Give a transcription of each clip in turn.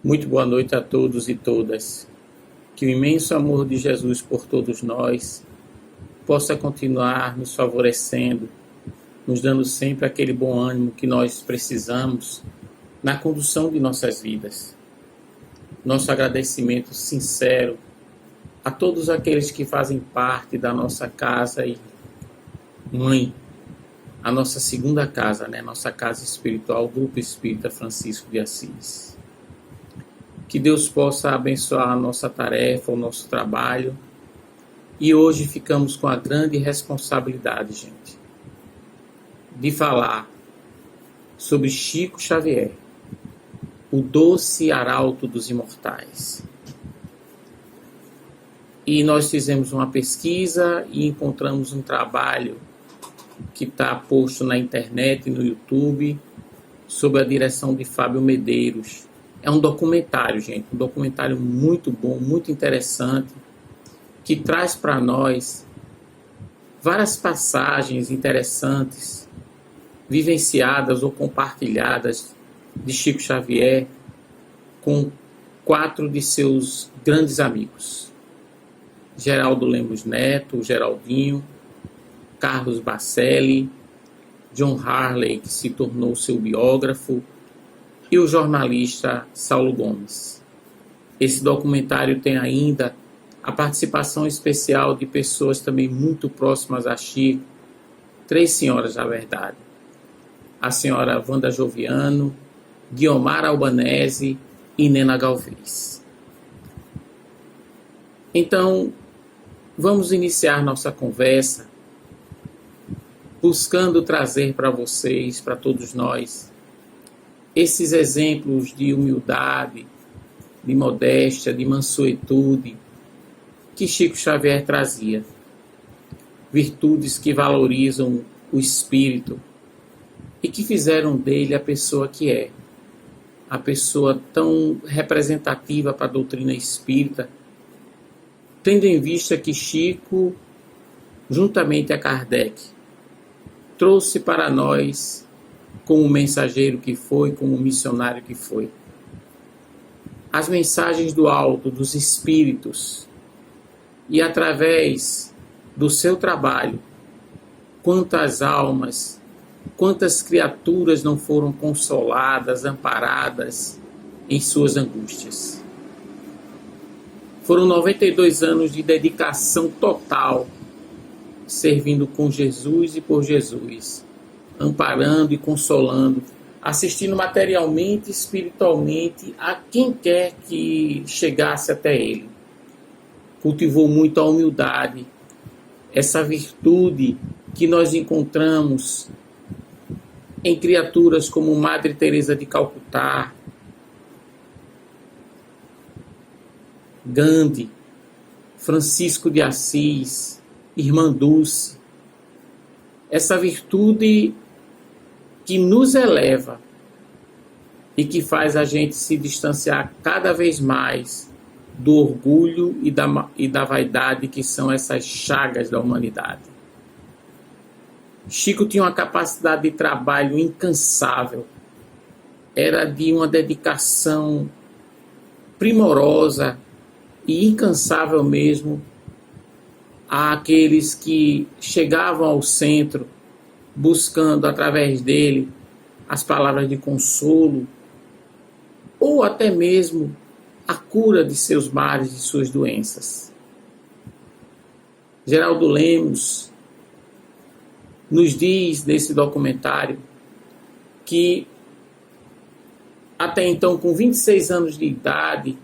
Muito boa noite a todos e todas. Que o imenso amor de Jesus por todos nós possa continuar nos favorecendo, nos dando sempre aquele bom ânimo que nós precisamos na condução de nossas vidas. Nosso agradecimento sincero a todos aqueles que fazem parte da nossa casa e mãe, a nossa segunda casa, Nossa casa espiritual, o Grupo Espírita Francisco de Assis. Que Deus possa abençoar a nossa tarefa, o nosso trabalho. E hoje ficamos com a grande responsabilidade, gente, de falar sobre Chico Xavier, o doce arauto dos imortais. E nós fizemos uma pesquisa e encontramos um trabalho que está posto na internet e no YouTube, sob a direção de Fábio Medeiros. É um documentário, gente, um documentário muito bom, muito interessante, que traz para nós várias passagens interessantes, vivenciadas ou compartilhadas de Chico Xavier com 4 de seus grandes amigos. Geraldo Lemos Neto, o Geraldinho, Carlos Bacelli, John Harley, que se tornou seu biógrafo, e o jornalista Saulo Gomes. Esse documentário tem ainda a participação especial de pessoas também muito próximas a Chico, 3 senhoras, na verdade. A senhora Wanda Joviano, Guiomar Albanese e Nena Galvez. Então, vamos iniciar nossa conversa buscando trazer para vocês, para todos nós, esses exemplos de humildade, de modéstia, de mansuetude que Chico Xavier trazia. Virtudes que valorizam o espírito e que fizeram dele a pessoa que é. A pessoa tão representativa para a doutrina espírita, tendo em vista que Chico, juntamente a Kardec, trouxe para nós, como mensageiro que foi, como missionário que foi, as mensagens do alto, dos espíritos, e através do seu trabalho, quantas almas, quantas criaturas não foram consoladas, amparadas em suas angústias. Foram 92 anos de dedicação total, servindo com Jesus e por Jesus, amparando e consolando, assistindo materialmente e espiritualmente a quem quer que chegasse até ele. Cultivou muito a humildade, essa virtude que nós encontramos em criaturas como Madre Teresa de Calcutá, Gandhi, Francisco de Assis, Irmã Dulce. Essa virtude que nos eleva e que faz a gente se distanciar cada vez mais do orgulho e da vaidade, que são essas chagas da humanidade. Chico tinha uma capacidade de trabalho incansável, era de uma dedicação primorosa e incansável mesmo àqueles que chegavam ao centro, buscando através dele as palavras de consolo ou até mesmo a cura de seus males, de suas doenças. Geraldo Lemos nos diz nesse documentário que até então, com 26 anos de idade,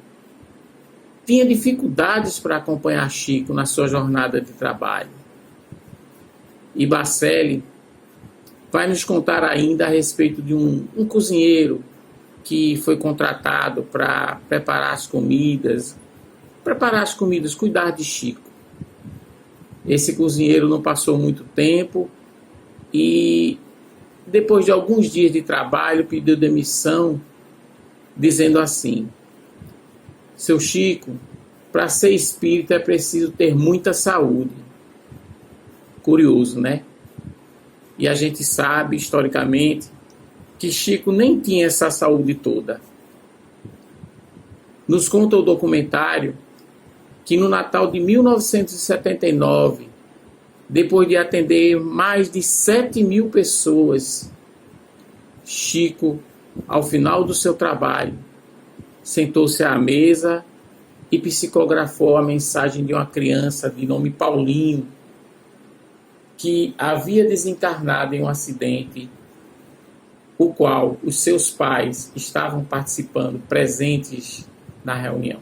tinha dificuldades para acompanhar Chico na sua jornada de trabalho. E Bacelli vai nos contar ainda a respeito de um cozinheiro que foi contratado para preparar as comidas, cuidar de Chico. Esse cozinheiro não passou muito tempo e, depois de alguns dias de trabalho, pediu demissão, dizendo assim: seu Chico, para ser espírita é preciso ter muita saúde. Curioso, né? E a gente sabe, historicamente, que Chico nem tinha essa saúde toda. Nos conta o documentário que no Natal de 1979, depois de atender mais de 7.000 pessoas, Chico, ao final do seu trabalho, sentou-se à mesa e psicografou a mensagem de uma criança de nome Paulinho, que havia desencarnado em um acidente, o qual os seus pais estavam participando, presentes na reunião.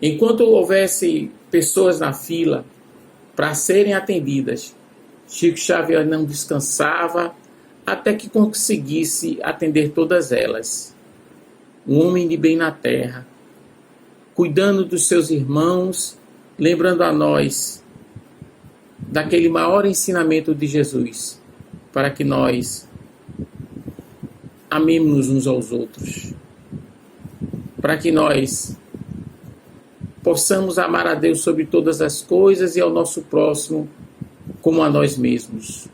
Enquanto houvesse pessoas na fila para serem atendidas, Chico Xavier não descansava até que conseguisse atender todas elas. Um homem de bem na terra, cuidando dos seus irmãos, lembrando a nós daquele maior ensinamento de Jesus, para que nós amemos uns aos outros, para que nós possamos amar a Deus sobre todas as coisas e ao nosso próximo como a nós mesmos.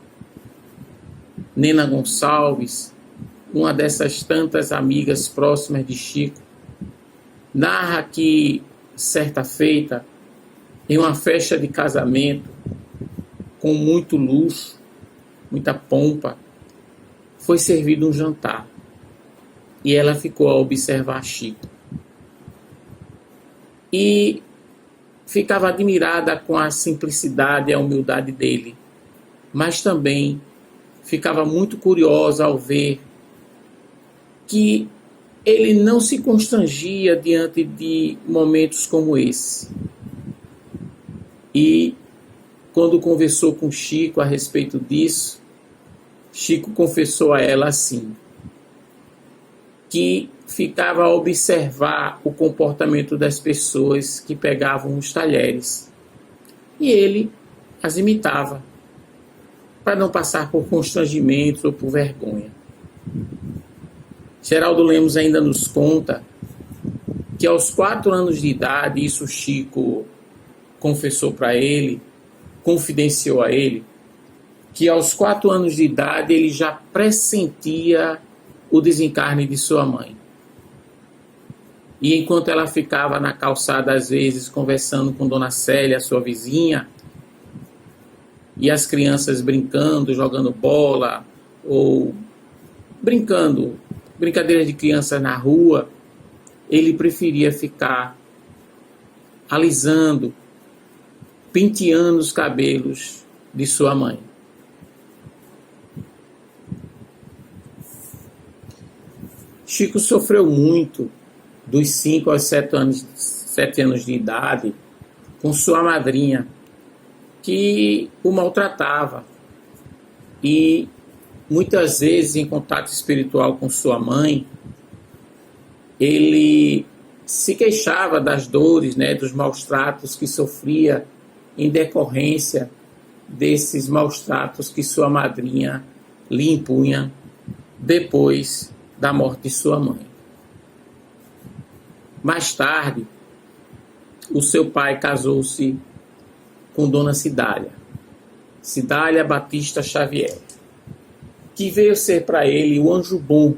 Nena Gonçalves, uma dessas tantas amigas próximas de Chico, narra que, certa feita, em uma festa de casamento, com muito luxo, muita pompa, foi servido um jantar. E ela ficou a observar Chico. E ficava admirada com a simplicidade e a humildade dele, mas também ficava muito curiosa ao ver que ele não se constrangia diante de momentos como esse. E quando conversou com Chico a respeito disso, Chico confessou a ela assim, que ficava a observar o comportamento das pessoas que pegavam os talheres. E ele as imitava, para não passar por constrangimentos ou por vergonha. Geraldo Lemos ainda nos conta que aos 4 anos de idade, isso Chico confessou para ele, confidenciou a ele, que aos 4 anos de idade ele já pressentia o desencarne de sua mãe. E enquanto ela ficava na calçada, às vezes, conversando com Dona Célia, sua vizinha, e as crianças brincando, jogando bola, ou brincando, brincadeiras de crianças na rua, ele preferia ficar alisando, penteando os cabelos de sua mãe. Chico sofreu muito dos 5 aos 7 anos de idade com sua madrinha, que o maltratava. E muitas vezes, em contato espiritual com sua mãe, ele se queixava das dores, dos maus tratos que sofria em decorrência desses maus tratos que sua madrinha lhe impunha depois da morte de sua mãe. Mais tarde, o seu pai casou-se com Dona Cidália Batista Xavier, que veio ser para ele o anjo bom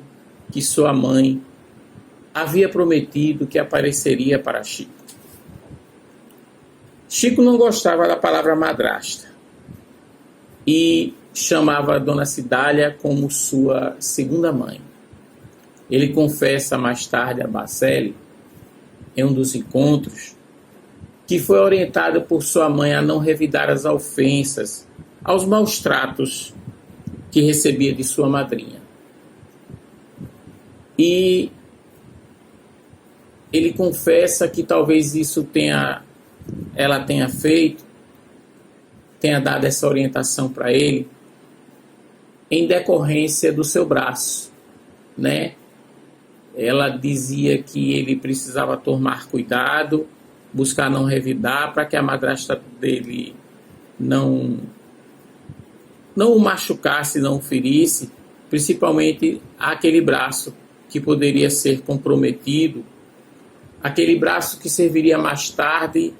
que sua mãe havia prometido que apareceria para Chico. Chico não gostava da palavra madrasta e chamava a Dona Cidália como sua segunda mãe. Ele confessa mais tarde a Bacelli, em um dos encontros, que foi orientado por sua mãe a não revidar as ofensas, aos maus tratos que recebia de sua madrinha. E ele confessa que talvez isso ela tenha feito, tenha dado essa orientação para ele, em decorrência do seu braço, Ela dizia que ele precisava tomar cuidado, buscar não revidar, para que a madrasta dele não o machucasse, não o ferisse, principalmente aquele braço que poderia ser comprometido, aquele braço que serviria mais tarde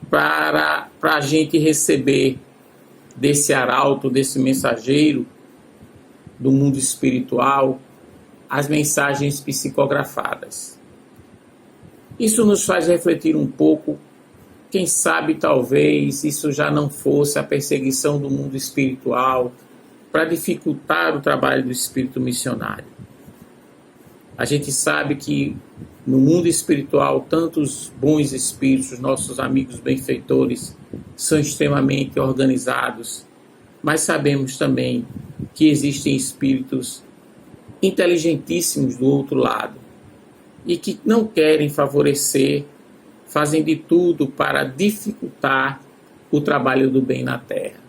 para a gente receber desse arauto, desse mensageiro do mundo espiritual, as mensagens psicografadas. Isso nos faz refletir um pouco. Quem sabe, talvez, isso já não fosse a perseguição do mundo espiritual para dificultar o trabalho do espírito missionário. A gente sabe que no mundo espiritual, tantos bons espíritos, nossos amigos benfeitores, são extremamente organizados, mas sabemos também que existem espíritos inteligentíssimos do outro lado e que não querem favorecer, fazem de tudo para dificultar o trabalho do bem na Terra.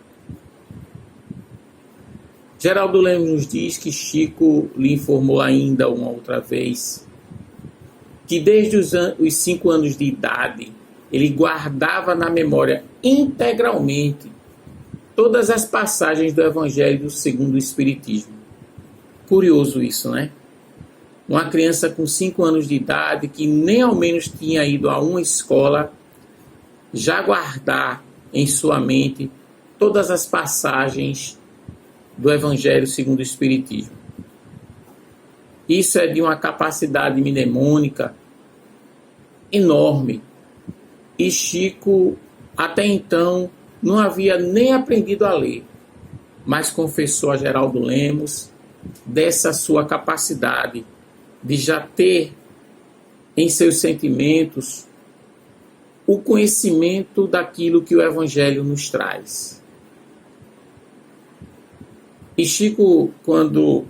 Geraldo Lemos nos diz que Chico lhe informou ainda uma outra vez que desde os 5 anos de idade ele guardava na memória integralmente todas as passagens do Evangelho segundo o Espiritismo. Curioso isso, né? Uma criança com 5 anos de idade que nem ao menos tinha ido a uma escola já guardar em sua mente todas as passagens do Evangelho segundo o Espiritismo. Isso é de uma capacidade mnemônica enorme. E Chico, até então, não havia nem aprendido a ler, mas confessou a Geraldo Lemos dessa sua capacidade de já ter em seus sentimentos o conhecimento daquilo que o Evangelho nos traz. E Chico, quando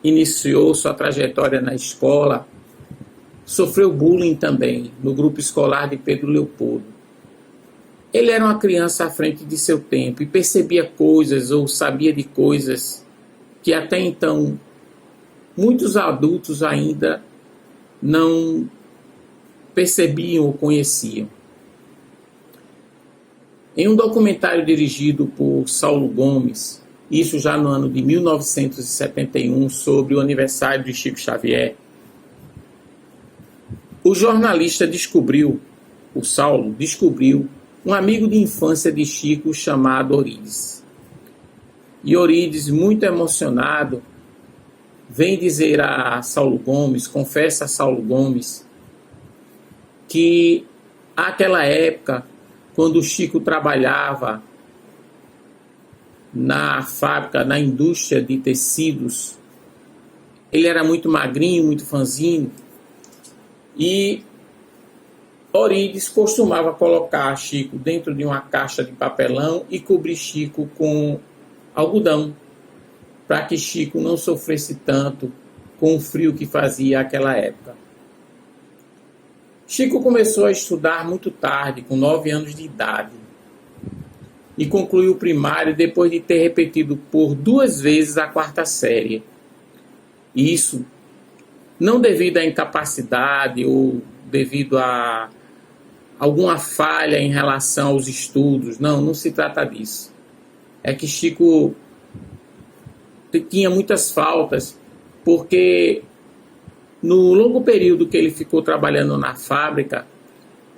iniciou sua trajetória na escola, sofreu bullying também no grupo escolar de Pedro Leopoldo. Ele era uma criança à frente de seu tempo e percebia coisas ou sabia de coisas que até então muitos adultos ainda não percebiam ou conheciam. Em um documentário dirigido por Saulo Gomes, isso já no ano de 1971, sobre o aniversário de Chico Xavier, o jornalista o Saulo descobriu um amigo de infância de Chico chamado Orides. E Orides, muito emocionado, vem dizer a Saulo Gomes, confessa a Saulo Gomes, que naquela época, quando o Chico trabalhava na fábrica, na indústria de tecidos, ele era muito magrinho, muito franzino, e Orides costumava colocar Chico dentro de uma caixa de papelão e cobrir Chico com algodão, para que Chico não sofresse tanto com o frio que fazia naquela época. Chico começou a estudar muito tarde, com 9 anos de idade, e concluiu o primário depois de ter repetido por 2 vezes a 4ª série. Isso não devido à incapacidade ou devido a alguma falha em relação aos estudos. Não se trata disso. É que Chico tinha muitas faltas, porque no longo período que ele ficou trabalhando na fábrica,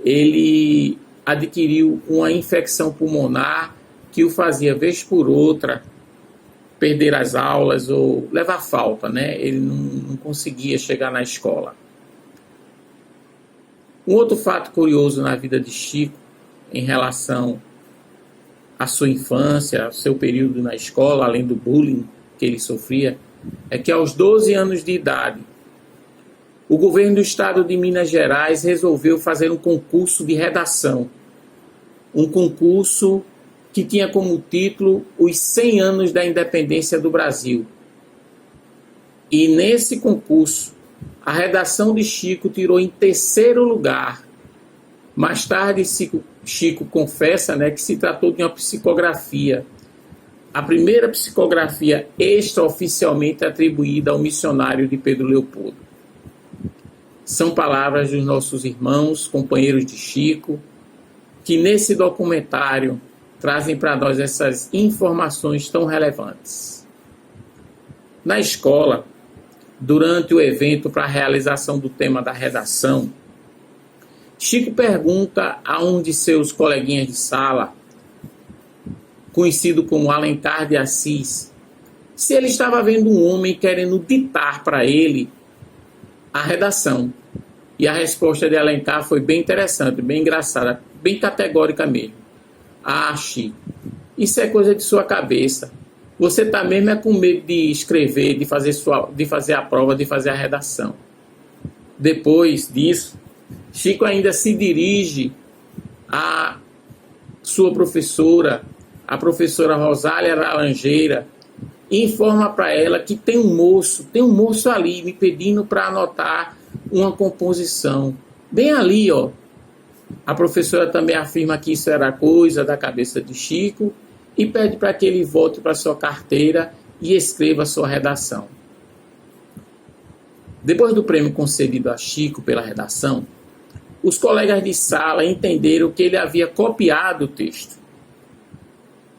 ele adquiriu uma infecção pulmonar que o fazia, vez por outra, perder as aulas ou levar falta, né? Ele não conseguia chegar na escola. Um outro fato curioso na vida de Chico, em relação à sua infância, ao seu período na escola, além do bullying que ele sofria, é que aos 12 anos de idade, o governo do estado de Minas Gerais resolveu fazer um concurso de redação. Um concurso que tinha como título Os 100 anos da independência do Brasil. E nesse concurso, a redação de Chico tirou em 3º lugar. Mais tarde, Chico confessa, que se tratou de uma psicografia. A primeira psicografia extraoficialmente atribuída ao missionário de Pedro Leopoldo. São palavras dos nossos irmãos, companheiros de Chico, que nesse documentário trazem para nós essas informações tão relevantes. Na escola, durante o evento para a realização do tema da redação, Chico pergunta a um de seus coleguinhas de sala, conhecido como Alencar de Assis, se ele estava vendo um homem querendo ditar para ele a redação. E a resposta de Alencar foi bem interessante, bem engraçada, bem categórica mesmo. Ah, Chico, isso é coisa de sua cabeça. Você está mesmo é com medo de escrever, de fazer a prova, de fazer a redação. Depois disso, Chico ainda se dirige à sua professora, a professora Rosália Laranjeira, e informa para ela que tem um moço ali me pedindo para anotar uma composição. Bem ali, ó. A professora também afirma que isso era coisa da cabeça de Chico e pede para que ele volte para sua carteira e escreva a sua redação. Depois do prêmio concedido a Chico pela redação, os colegas de sala entenderam que ele havia copiado o texto.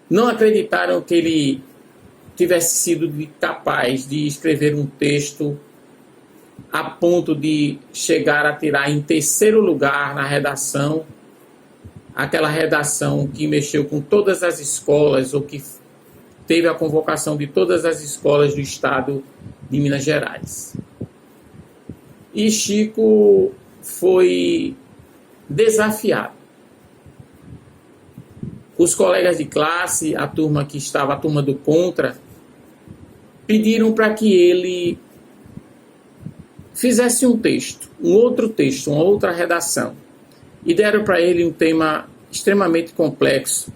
Não acreditaram que ele tivesse sido capaz de escrever um texto a ponto de chegar a tirar em terceiro lugar na redação, aquela redação que mexeu com todas as escolas, ou que teve a convocação de todas as escolas do estado de Minas Gerais. E Chico foi desafiado. Os colegas de classe, a turma do contra, pediram para que ele fizesse um texto, um outro texto, uma outra redação. E deram para ele um tema extremamente complexo.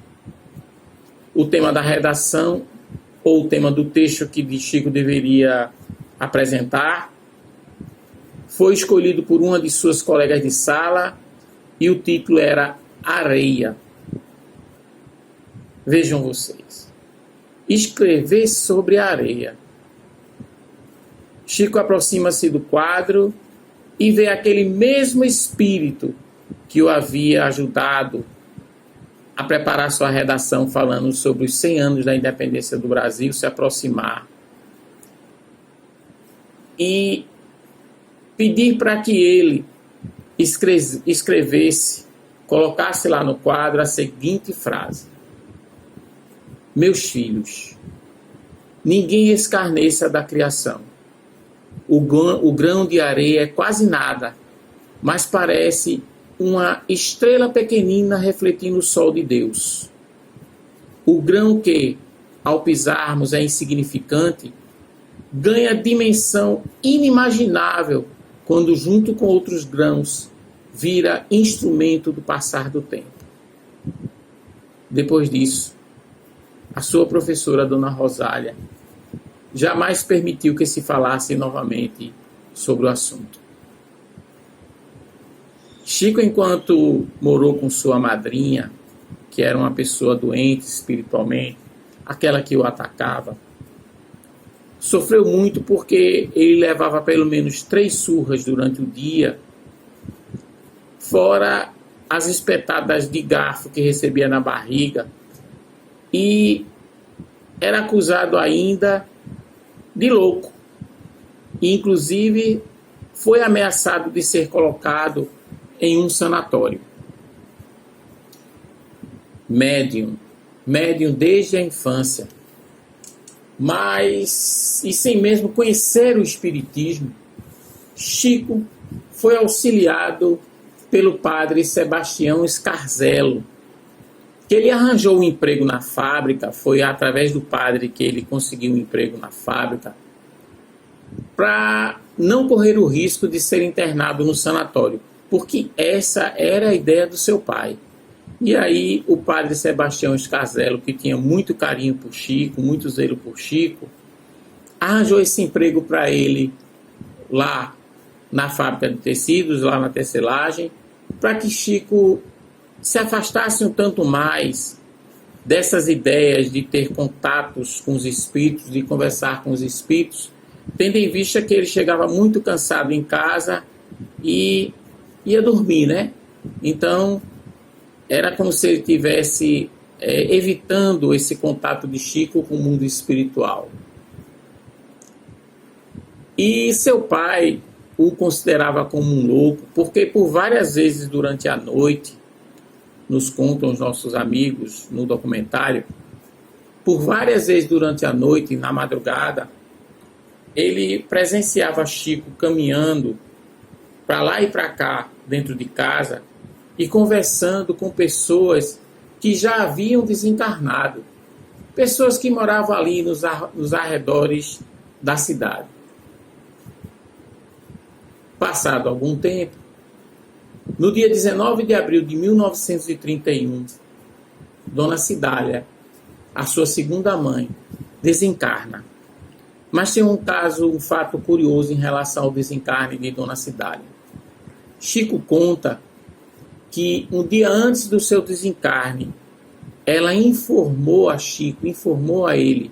O tema da redação, ou o tema do texto que Chico deveria apresentar, foi escolhido por uma de suas colegas de sala e o título era Areia. Vejam vocês. Escrever sobre a areia. Chico aproxima-se do quadro e vê aquele mesmo espírito que o havia ajudado a preparar sua redação falando sobre os 100 anos da independência do Brasil se aproximar e pedir para que ele escrevesse, colocasse lá no quadro a seguinte frase: meus filhos, ninguém escarneça da criação. O grão de areia é quase nada, mas parece uma estrela pequenina refletindo o sol de Deus. O grão que, ao pisarmos, é insignificante, ganha dimensão inimaginável quando, junto com outros grãos, vira instrumento do passar do tempo. Depois disso, a sua professora, Dona Rosália, jamais permitiu que se falasse novamente sobre o assunto. Chico, enquanto morou com sua madrinha, que era uma pessoa doente espiritualmente, aquela que o atacava, sofreu muito porque ele levava pelo menos 3 surras durante o dia, fora as espetadas de garfo que recebia na barriga, e era acusado ainda de louco. E, inclusive, foi ameaçado de ser colocado em um sanatório. Médium desde a infância. Mas, e sem mesmo conhecer o espiritismo, Chico foi auxiliado pelo padre Sebastião Scarzello, que ele arranjou um emprego na fábrica. Foi através do padre que ele conseguiu um emprego na fábrica, para não correr o risco de ser internado no sanatório, porque essa era a ideia do seu pai. E aí o padre Sebastião Scarzello, que tinha muito carinho por Chico, muito zelo por Chico, arranjou esse emprego para ele lá na fábrica de tecidos, lá na tecelagem, para que Chico se afastasse um tanto mais dessas ideias de ter contatos com os espíritos, de conversar com os espíritos, tendo em vista que ele chegava muito cansado em casa e ia dormir, né? Então, era como se ele estivesse evitando esse contato de Chico com o mundo espiritual. E seu pai o considerava como um louco, porque por várias vezes durante a noite, nos contam os nossos amigos no documentário, por várias vezes durante a noite, na madrugada, ele presenciava Chico caminhando para lá e para cá dentro de casa e conversando com pessoas que já haviam desencarnado, pessoas que moravam ali nos arredores da cidade. Passado algum tempo, no dia 19 de abril de 1931, Dona Cidália, a sua segunda mãe, desencarna. Mas tem um fato curioso em relação ao desencarne de Dona Cidália. Chico conta que um dia antes do seu desencarne, ela informou a ele,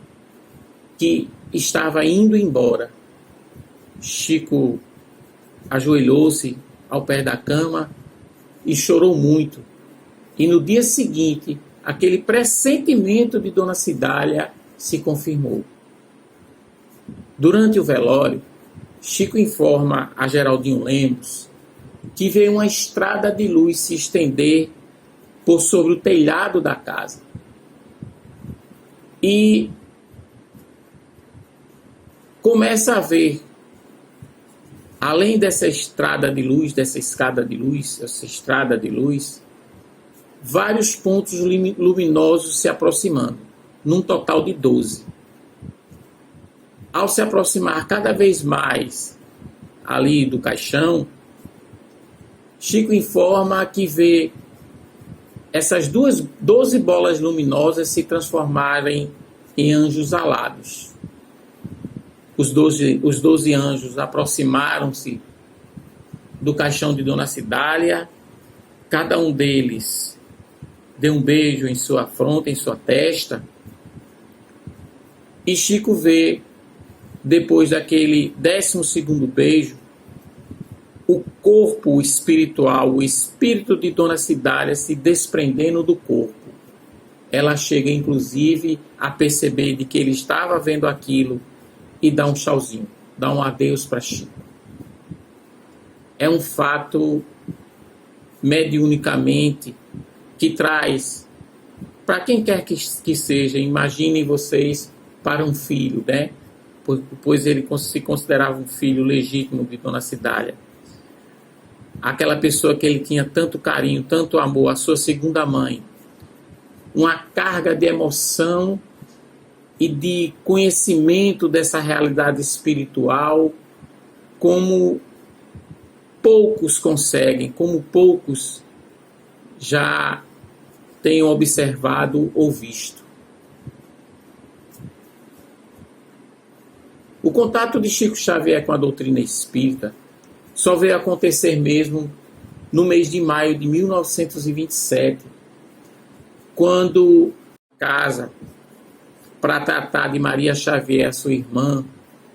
que estava indo embora. Chico ajoelhou-se ao pé da cama e chorou muito. E no dia seguinte, aquele pressentimento de Dona Cidália se confirmou. Durante o velório, Chico informa a Geraldinho Lemos que veio uma estrada de luz se estender por sobre o telhado da casa. E começa a ver, além dessa estrada de luz, dessa escada de luz, essa estrada de luz, vários pontos luminosos se aproximando, num total de 12. Ao se aproximar cada vez mais ali do caixão, Chico informa que vê essas 12 bolas luminosas se transformarem em anjos alados. Os 12 anjos aproximaram-se do caixão de Dona Cidália, cada um deles deu um beijo em sua fronte, em sua testa, e Chico vê, depois daquele 12º beijo, o corpo espiritual, o espírito de Dona Cidália se desprendendo do corpo. Ela chega, inclusive, a perceber de que ele estava vendo aquilo e dá um tchauzinho, dá um adeus para Chico. É um fato mediunicamente que traz, para quem quer que seja, imaginem vocês, para um filho, né? Pois ele se considerava um filho legítimo de Dona Cidália. Aquela pessoa que ele tinha tanto carinho, tanto amor, a sua segunda mãe. Uma carga de emoção e de conhecimento dessa realidade espiritual, como poucos conseguem, como poucos já tenham observado ou visto. O contato de Chico Xavier com a doutrina espírita só veio acontecer mesmo no mês de maio de 1927, quando casa para tratar de Maria Xavier, sua irmã,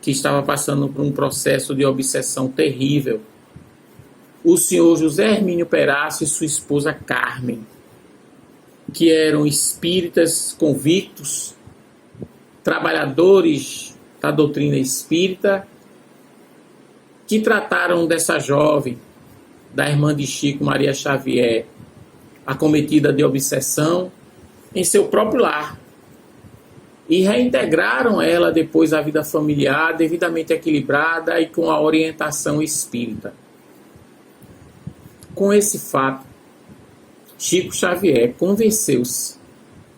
que estava passando por um processo de obsessão terrível, o senhor José Hermínio Perácio e sua esposa Carmen, que eram espíritas convictos, trabalhadores da doutrina espírita, que trataram dessa jovem, da irmã de Chico, Maria Xavier, acometida de obsessão, em seu próprio lar. E reintegraram ela depois à vida familiar, devidamente equilibrada e com a orientação espírita. Com esse fato, Chico Xavier convenceu-se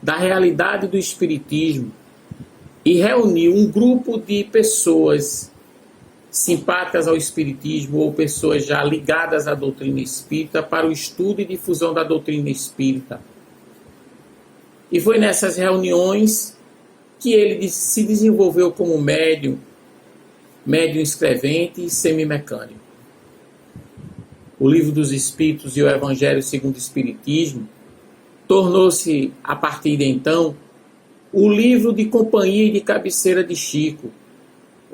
da realidade do espiritismo e reuniu um grupo de pessoas simpáticas ao espiritismo ou pessoas já ligadas à doutrina espírita para o estudo e difusão da doutrina espírita. E foi nessas reuniões que ele se desenvolveu como médium escrevente e semimecânico. O Livro dos Espíritos e o Evangelho segundo o Espiritismo tornou-se, a partir de então, o livro de companhia e de cabeceira de Chico,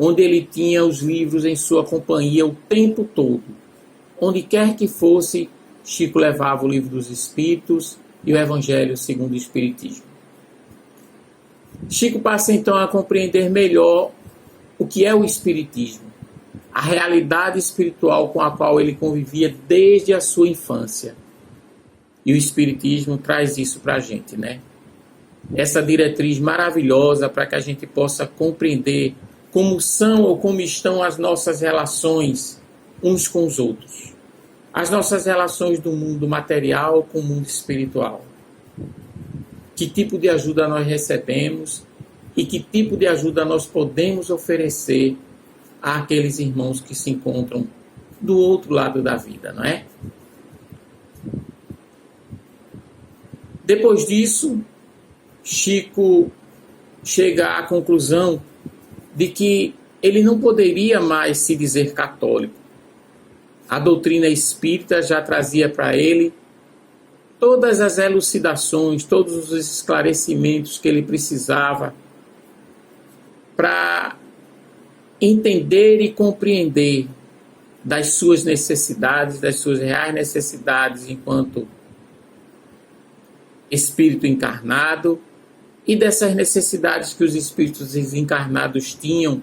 onde ele tinha os livros em sua companhia o tempo todo. Onde quer que fosse, Chico levava o Livro dos Espíritos e o Evangelho segundo o Espiritismo. Chico passa então a compreender melhor o que é o Espiritismo, a realidade espiritual com a qual ele convivia desde a sua infância. E o Espiritismo traz isso para a gente, né? Essa diretriz maravilhosa para que a gente possa compreender como são ou como estão as nossas relações uns com os outros, as nossas relações do mundo material com o mundo espiritual. Que tipo de ajuda nós recebemos e que tipo de ajuda nós podemos oferecer àqueles irmãos que se encontram do outro lado da vida, não é? Depois disso, Chico chega à conclusão de que ele não poderia mais se dizer católico. A doutrina espírita já trazia para ele todas as elucidações, todos os esclarecimentos que ele precisava para entender e compreender das suas necessidades, das suas reais necessidades enquanto espírito encarnado e dessas necessidades que os espíritos desencarnados tinham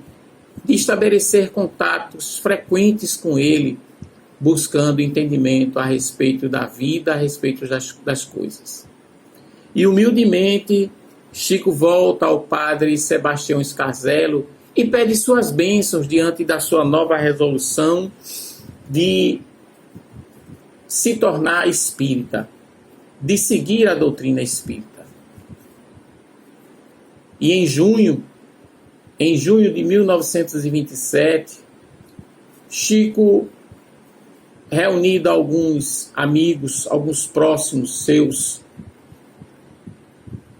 de estabelecer contatos frequentes com ele, buscando entendimento a respeito da vida, a respeito das coisas. E humildemente, Chico volta ao padre Sebastião Scarzelo e pede suas bênçãos diante da sua nova resolução de se tornar espírita, de seguir a doutrina espírita. E em junho de 1927, Chico, reunido a alguns amigos, alguns próximos seus,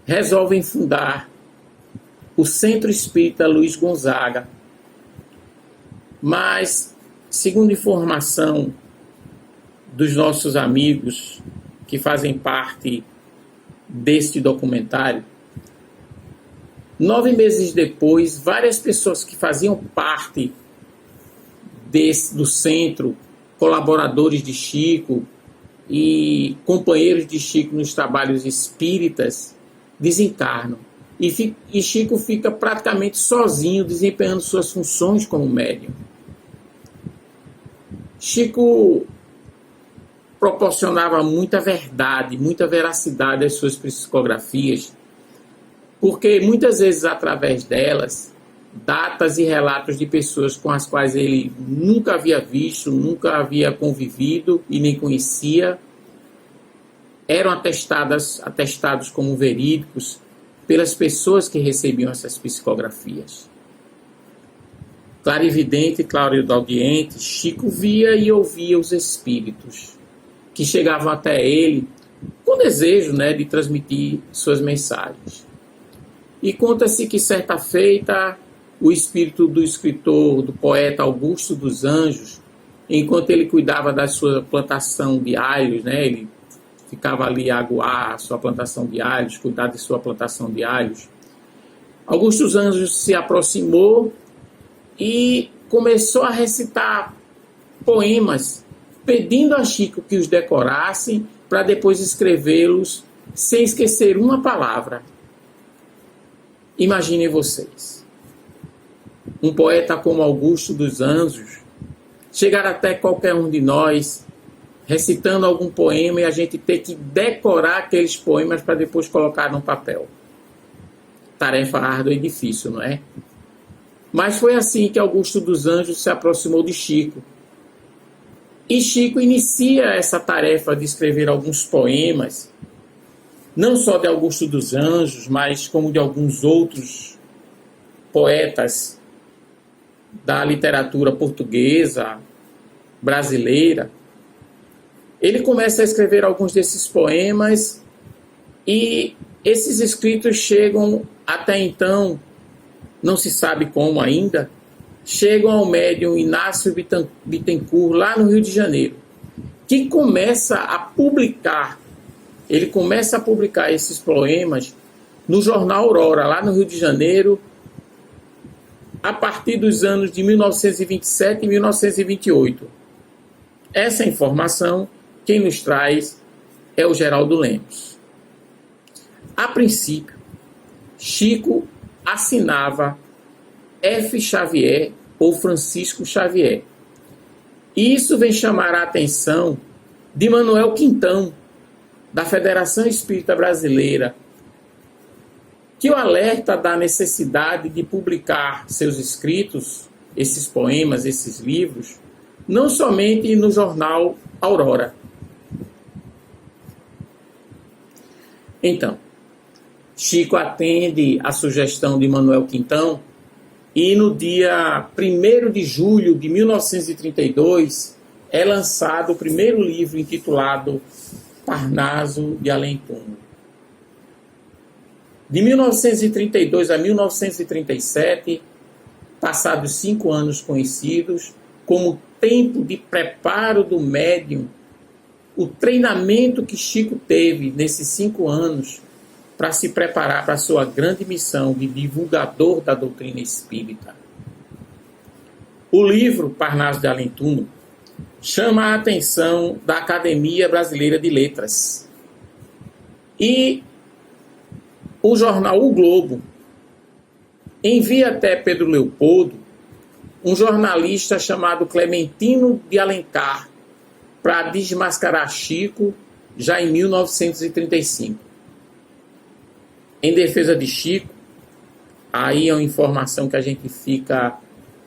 resolvem fundar o Centro Espírita Luiz Gonzaga. Mas, segundo informação dos nossos amigos que fazem parte deste documentário, 9 meses depois, várias pessoas que faziam parte do centro, colaboradores de Chico e companheiros de Chico nos trabalhos espíritas, desencarnam. E Chico fica praticamente sozinho, desempenhando suas funções como médium. Chico proporcionava muita verdade, muita veracidade às suas psicografias, porque muitas vezes, através delas, datas e relatos de pessoas com as quais ele nunca havia visto, nunca havia convivido e nem conhecia, eram atestados como verídicos pelas pessoas que recebiam essas psicografias. Clarividente e clariaudiente, Chico via e ouvia os espíritos que chegavam até ele com desejo, de transmitir suas mensagens. E conta-se que certa feita, o espírito do escritor, do poeta Augusto dos Anjos, enquanto ele cuidava da sua plantação de alhos, ele ficava ali a aguar a sua plantação de alhos, cuidar de sua plantação de alhos, Augusto dos Anjos se aproximou e começou a recitar poemas, pedindo a Chico que os decorassem para depois escrevê-los sem esquecer uma palavra. Imaginem vocês, um poeta como Augusto dos Anjos chegar até qualquer um de nós recitando algum poema e a gente ter que decorar aqueles poemas para depois colocar no papel. Tarefa árdua e difícil, não é? Mas foi assim que Augusto dos Anjos se aproximou de Chico. E Chico inicia essa tarefa de escrever alguns poemas, não só de Augusto dos Anjos, mas como de alguns outros poetas da literatura portuguesa, brasileira. Ele começa a escrever alguns desses poemas e esses escritos chegam até então, não se sabe como ainda, chegam ao médium Inácio Bittencourt, lá no Rio de Janeiro, que começa a publicar esses poemas no jornal Aurora, lá no Rio de Janeiro, a partir dos anos de 1927 e 1928. Essa informação, quem nos traz é o Geraldo Lemos. A princípio, Chico assinava F. Xavier ou Francisco Xavier. E isso vem chamar a atenção de Manuel Quintão, da Federação Espírita Brasileira, que o alerta da necessidade de publicar seus escritos, esses poemas, esses livros, não somente no jornal Aurora. Então, Chico atende à sugestão de Manuel Quintão e no dia 1º de julho de 1932 é lançado o primeiro livro intitulado Parnaso de Além-Túmulo. De 1932 a 1937, passados 5 anos conhecidos como tempo de preparo do médium, o treinamento que Chico teve nesses 5 anos para se preparar para a sua grande missão de divulgador da doutrina espírita. O livro Parnaso de Além-Túmulo chama a atenção da Academia Brasileira de Letras. E o jornal O Globo envia até Pedro Leopoldo um jornalista chamado Clementino de Alencar para desmascarar Chico já em 1935. Em defesa de Chico, aí é uma informação que a gente fica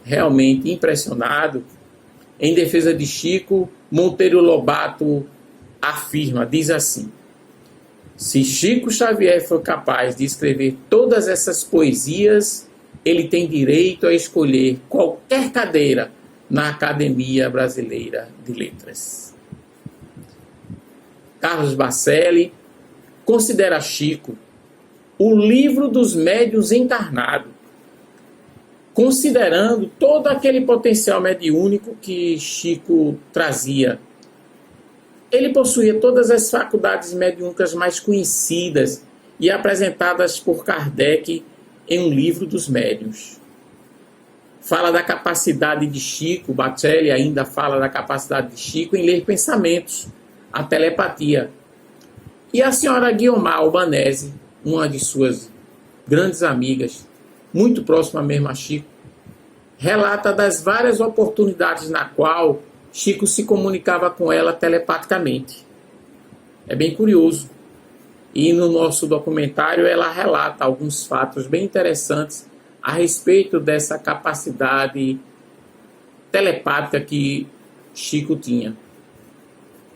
realmente impressionado. Em defesa de Chico, Monteiro Lobato afirma, diz assim: se Chico Xavier for capaz de escrever todas essas poesias, ele tem direito a escolher qualquer cadeira na Academia Brasileira de Letras. Carlos Bacelli considera Chico o livro dos médiuns encarnado, considerando todo aquele potencial mediúnico que Chico trazia. Ele possuía todas as faculdades mediúnicas mais conhecidas e apresentadas por Kardec em um livro dos médiuns. Fala da capacidade de Chico, Bacelli ainda fala da capacidade de Chico em ler pensamentos, a telepatia. E a senhora Guiomar Albanese, uma de suas grandes amigas, muito próxima mesmo a Chico, relata das várias oportunidades na qual Chico se comunicava com ela telepaticamente. É bem curioso. E no nosso documentário ela relata alguns fatos bem interessantes a respeito dessa capacidade telepática que Chico tinha.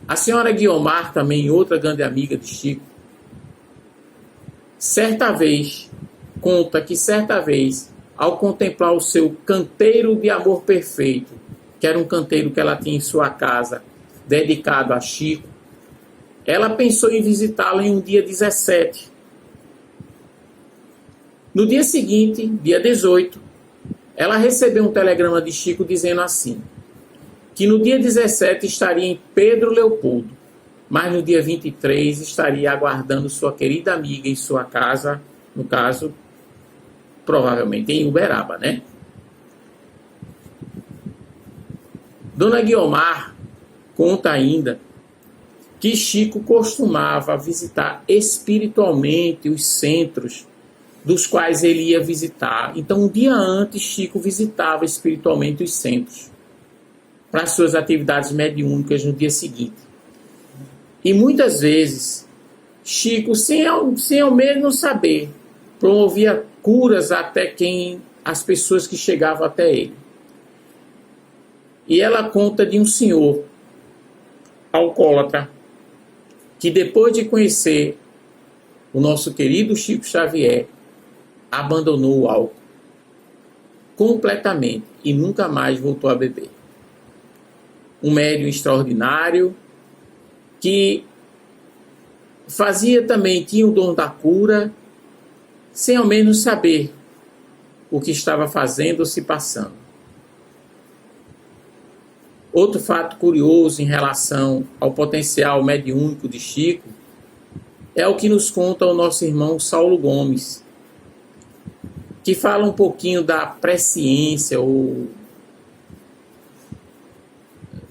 A senhora Guiomar, também outra grande amiga de Chico, certa vez, ao contemplar o seu canteiro de amor perfeito, que era um canteiro que ela tinha em sua casa, dedicado a Chico, ela pensou em visitá-lo em um dia 17. No dia seguinte, dia 18, ela recebeu um telegrama de Chico dizendo assim, que no dia 17 estaria em Pedro Leopoldo, mas no dia 23 estaria aguardando sua querida amiga em sua casa, no caso, provavelmente em Uberaba, né? Dona Guiomar conta ainda que Chico costumava visitar espiritualmente os centros dos quais ele ia visitar. Então, um dia antes, Chico visitava espiritualmente os centros para as suas atividades mediúnicas no dia seguinte. E muitas vezes, Chico, sem ao menos saber, promovia curas até as pessoas que chegavam até ele. E ela conta de um senhor alcoólatra que depois de conhecer o nosso querido Chico Xavier, abandonou o álcool completamente e nunca mais voltou a beber. Um médium extraordinário que tinha o dom da cura, sem ao menos saber o que estava fazendo ou se passando. Outro fato curioso em relação ao potencial mediúnico de Chico é o que nos conta o nosso irmão Saulo Gomes, que fala um pouquinho da presciência ou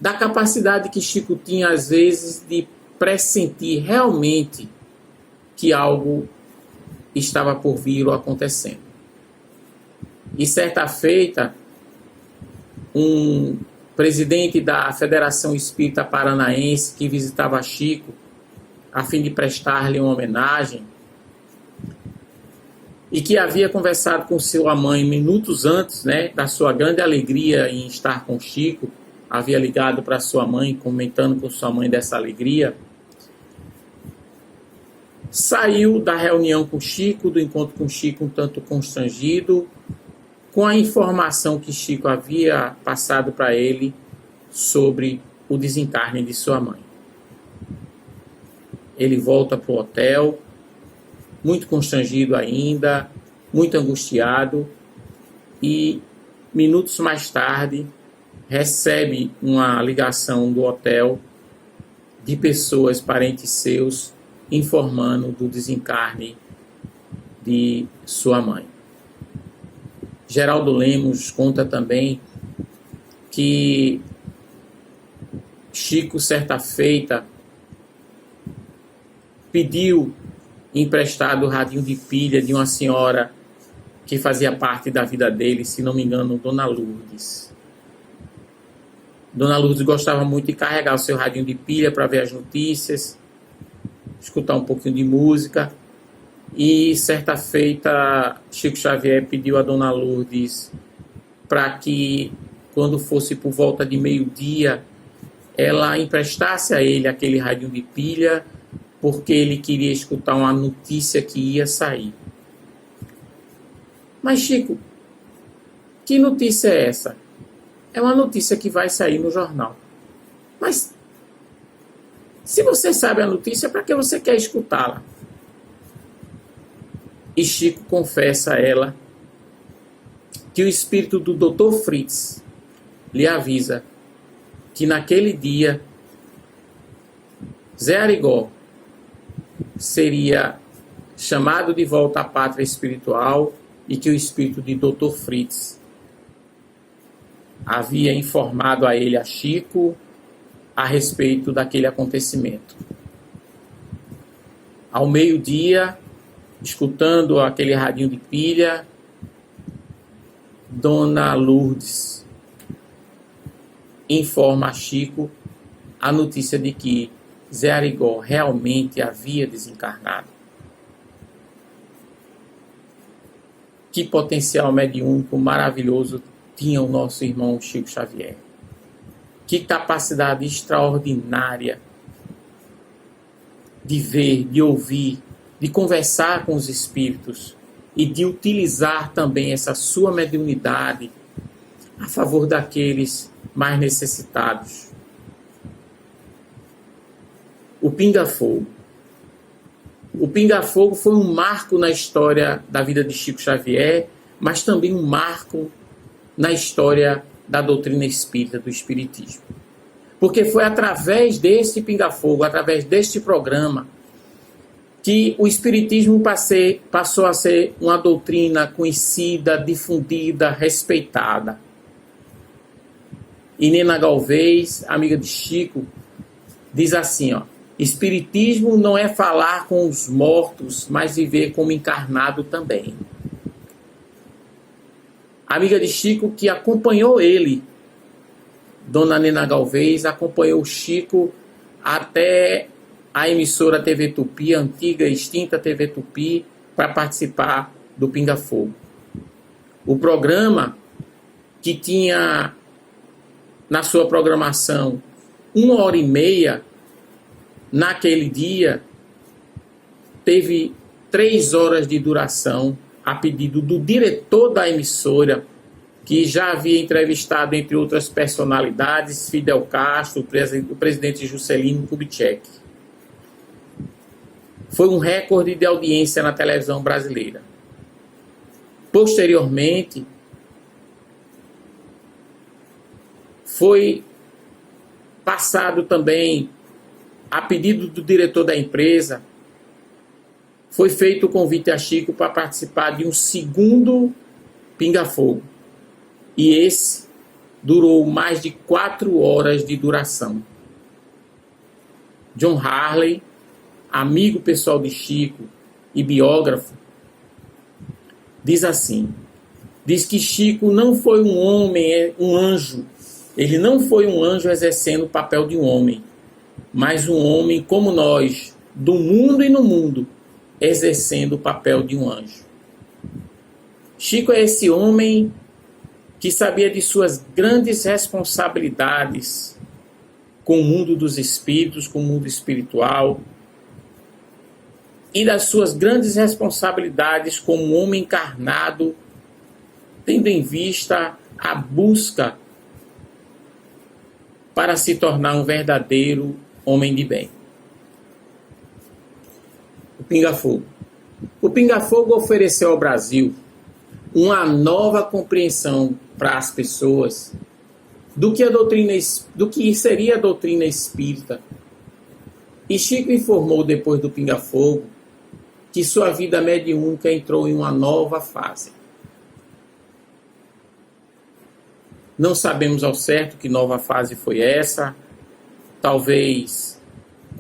da capacidade que Chico tinha às vezes de pressentir realmente que algo estava por vir ou acontecendo. E certa feita, um presidente da Federação Espírita Paranaense que visitava Chico a fim de prestar-lhe uma homenagem e que havia conversado com sua mãe minutos antes, da sua grande alegria em estar com Chico, havia ligado para sua mãe, comentando com sua mãe dessa alegria, saiu da reunião com Chico, do encontro com Chico, um tanto constrangido, com a informação que Chico havia passado para ele sobre o desencarne de sua mãe. Ele volta para o hotel, muito constrangido ainda, muito angustiado, e minutos mais tarde recebe uma ligação do hotel de pessoas, parentes seus, informando do desencarne de sua mãe. Geraldo Lemos conta também que Chico, certa feita, pediu emprestado o radinho de pilha de uma senhora que fazia parte da vida dele, se não me engano, Dona Lourdes. Dona Lourdes gostava muito de carregar o seu radinho de pilha para ver as notícias, escutar um pouquinho de música. E certa feita, Chico Xavier pediu a Dona Lourdes para que, quando fosse por volta de meio-dia, ela emprestasse a ele aquele radinho de pilha, porque ele queria escutar uma notícia que ia sair. Mas, Chico, que notícia é essa? É uma notícia que vai sair no jornal. Mas, se você sabe a notícia, para que você quer escutá-la? E Chico confessa a ela que o espírito do Dr. Fritz lhe avisa que naquele dia Zé Arigó seria chamado de volta à pátria espiritual e que o espírito de Dr. Fritz havia informado a ele, a Chico, a respeito daquele acontecimento. Ao meio-dia, escutando aquele radinho de pilha, Dona Lourdes informa a Chico a notícia de que Zé Arigó realmente havia desencarnado. Que potencial mediúnico maravilhoso tinha o nosso irmão Chico Xavier. Que capacidade extraordinária de ver, de ouvir, de conversar com os espíritos e de utilizar também essa sua mediunidade a favor daqueles mais necessitados. O Pinga-Fogo. O Pinga-Fogo foi um marco na história da vida de Chico Xavier, mas também um marco na história da doutrina espírita, do espiritismo. Porque foi através desse Pinga-Fogo, através deste programa, que o espiritismo passou a ser uma doutrina conhecida, difundida, respeitada. E Nena Galvez, amiga de Chico, diz assim, espiritismo não é falar com os mortos, mas viver como encarnado também. Amiga de Chico que acompanhou ele, Dona Nena Galvez, acompanhou Chico até a emissora TV Tupi, a antiga e extinta TV Tupi, para participar do Pinga-Fogo. O programa, que tinha na sua programação 1h30, naquele dia, teve 3 horas de duração, a pedido do diretor da emissora, que já havia entrevistado, entre outras personalidades, Fidel Castro, o presidente Juscelino Kubitschek. Foi um recorde de audiência na televisão brasileira. Posteriormente, foi passado também, a pedido do diretor da empresa, foi feito o convite a Chico para participar de um segundo Pinga-Fogo. E esse durou mais de 4 horas de duração. John Harley, amigo pessoal de Chico e biógrafo, diz assim, diz que Chico não foi um homem, um anjo. Ele não foi um anjo exercendo o papel de um homem, mas um homem como nós, do mundo e no mundo, exercendo o papel de um anjo. Chico é esse homem que sabia de suas grandes responsabilidades com o mundo dos espíritos, com o mundo espiritual, e das suas grandes responsabilidades como homem encarnado, tendo em vista a busca para se tornar um verdadeiro homem de bem. O Pinga Fogo. O Pinga Fogo ofereceu ao Brasil uma nova compreensão para as pessoas do que seria a doutrina espírita. E Chico informou depois do Pinga Fogo que sua vida mediúnica entrou em uma nova fase. Não sabemos ao certo que nova fase foi essa, talvez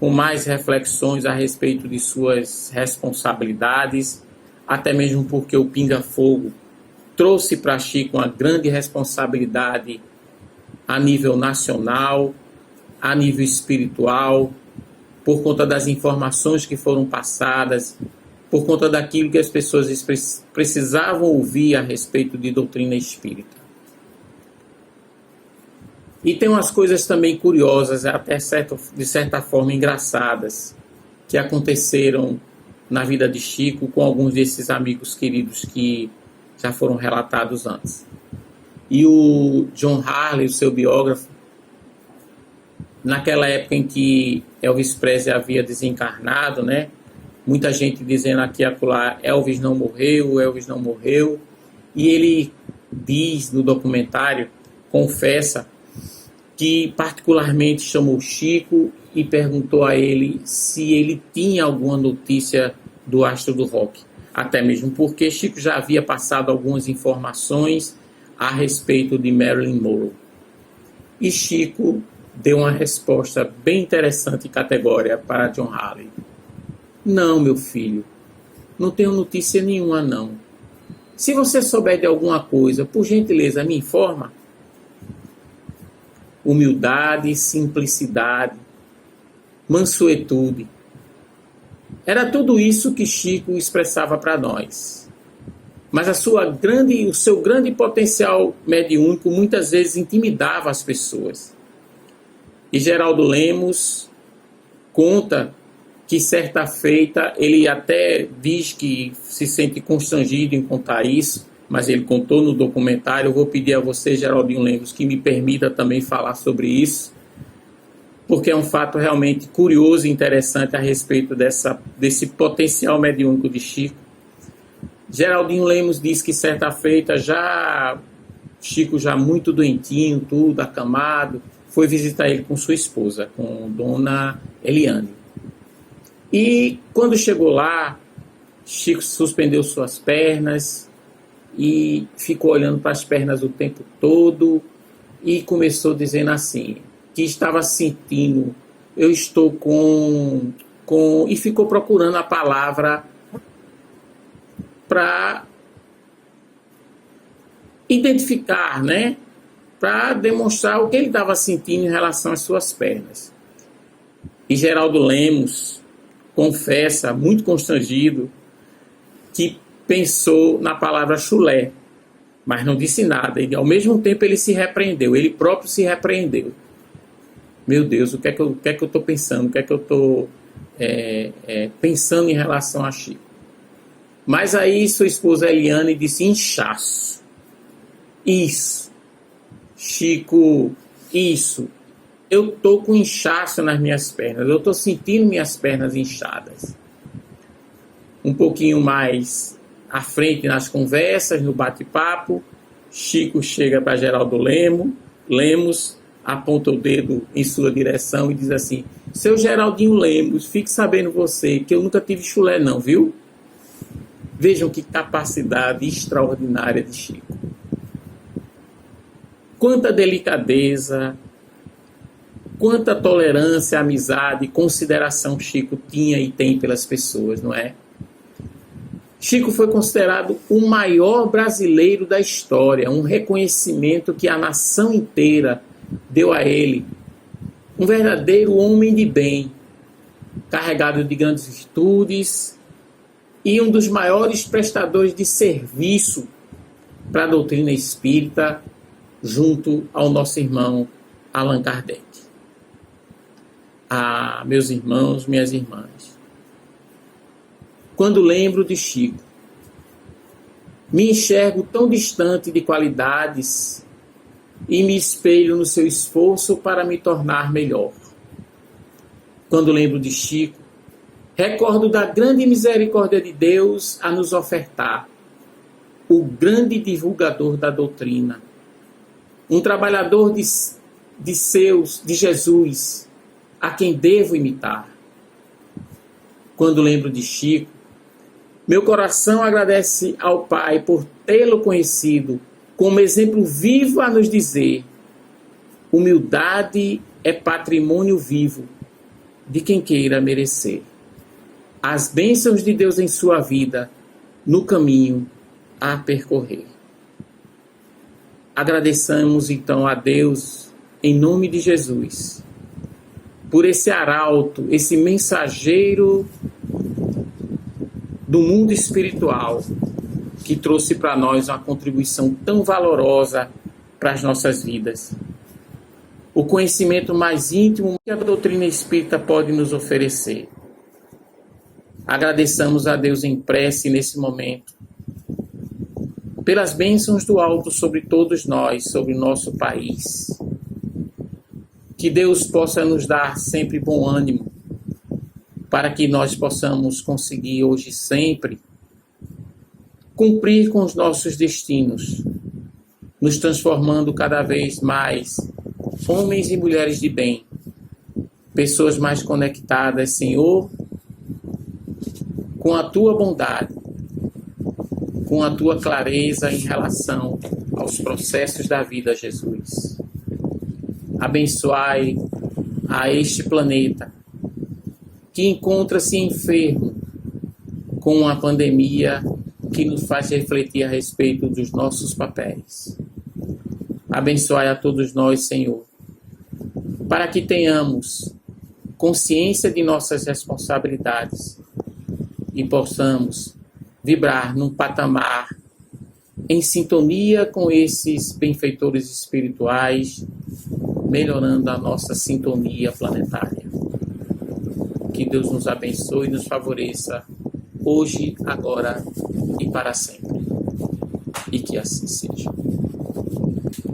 com mais reflexões a respeito de suas responsabilidades, até mesmo porque o Pinga Fogo trouxe para Chico uma grande responsabilidade a nível nacional, a nível espiritual, por conta das informações que foram passadas, por conta daquilo que as pessoas precisavam ouvir a respeito de doutrina espírita. E tem umas coisas também curiosas, até de certa forma engraçadas, que aconteceram na vida de Chico com alguns desses amigos queridos que já foram relatados antes. E o John Harley, o seu biógrafo, naquela época em que Elvis Presley havia desencarnado, né? Muita gente dizendo aqui e acolá, Elvis não morreu. E ele diz no documentário, confessa, que particularmente chamou Chico e perguntou a ele se ele tinha alguma notícia do astro do rock. Até mesmo porque Chico já havia passado algumas informações a respeito de Marilyn Monroe. E Chico deu uma resposta bem interessante e categórica para John Harley. Não, meu filho, não tenho notícia nenhuma, não. Se você souber de alguma coisa, por gentileza, me informa. Humildade, simplicidade, mansuetude. Era tudo isso que Chico expressava para nós. Mas o seu grande potencial mediúnico muitas vezes intimidava as pessoas. E Geraldo Lemos conta que certa feita, ele até diz que se sente constrangido em contar isso, mas ele contou no documentário. Eu vou pedir a você, Geraldinho Lemos, que me permita também falar sobre isso, porque é um fato realmente curioso e interessante a respeito desse potencial mediúnico de Chico. Geraldinho Lemos diz que certa feita, Chico já muito doentinho, tudo acamado, foi visitar ele com sua esposa, com Dona Eliane. E quando chegou lá, Chico suspendeu suas pernas e ficou olhando para as pernas o tempo todo e começou dizendo assim, que estava sentindo, eu estou com... E ficou procurando a palavra para identificar, né? Para demonstrar o que ele estava sentindo em relação às suas pernas. E Geraldo Lemos confessa, muito constrangido, que pensou na palavra chulé, mas não disse nada. E ao mesmo tempo ele se repreendeu, ele próprio se repreendeu. Meu Deus, o que é que eu estou pensando? O que é que eu estou pensando em relação a Chico? Mas aí sua esposa Eliane disse, inchaço. Isso. Chico, isso. Eu estou com inchaço nas minhas pernas. Eu estou sentindo minhas pernas inchadas. Um pouquinho mais à frente nas conversas, no bate-papo, Chico chega para Geraldo Lemos, aponta o dedo em sua direção e diz assim, seu Geraldinho Lemos, fique sabendo você que eu nunca tive chulé não, viu? Vejam que capacidade extraordinária de Chico. Quanta delicadeza, quanta tolerância, amizade, consideração Chico tinha e tem pelas pessoas, não é? Chico foi considerado o maior brasileiro da história, um reconhecimento que a nação inteira deu a ele. Um verdadeiro homem de bem, carregado de grandes virtudes e um dos maiores prestadores de serviço para a doutrina espírita junto ao nosso irmão Allan Kardec. Meus irmãos, minhas irmãs, quando lembro de Chico, me enxergo tão distante de qualidades e me espelho no seu esforço para me tornar melhor. Quando lembro de Chico, recordo da grande misericórdia de Deus a nos ofertar, o grande divulgador da doutrina, um trabalhador de Jesus, a quem devo imitar. Quando lembro de Chico, meu coração agradece ao Pai por tê-lo conhecido como exemplo vivo a nos dizer: humildade é patrimônio vivo de quem queira merecer as bênçãos de Deus em sua vida no caminho a percorrer. Agradeçamos então a Deus em nome de Jesus por esse arauto, esse mensageiro do mundo espiritual que trouxe para nós uma contribuição tão valorosa para as nossas vidas. O conhecimento mais íntimo que a doutrina espírita pode nos oferecer. Agradeçamos a Deus em prece nesse momento, pelas bênçãos do alto sobre todos nós, sobre o nosso país. Que Deus possa nos dar sempre bom ânimo, para que nós possamos conseguir hoje sempre cumprir com os nossos destinos, nos transformando cada vez mais homens e mulheres de bem, pessoas mais conectadas, Senhor, com a Tua bondade, com a Tua clareza em relação aos processos da vida, Jesus. Abençoai a este planeta que encontra-se enfermo com uma pandemia que nos faz refletir a respeito dos nossos papéis. Abençoai a todos nós, Senhor, para que tenhamos consciência de nossas responsabilidades e possamos vibrar num patamar em sintonia com esses benfeitores espirituais, melhorando a nossa sintonia planetária. Que Deus nos abençoe e nos favoreça hoje, agora e para sempre. E que assim seja.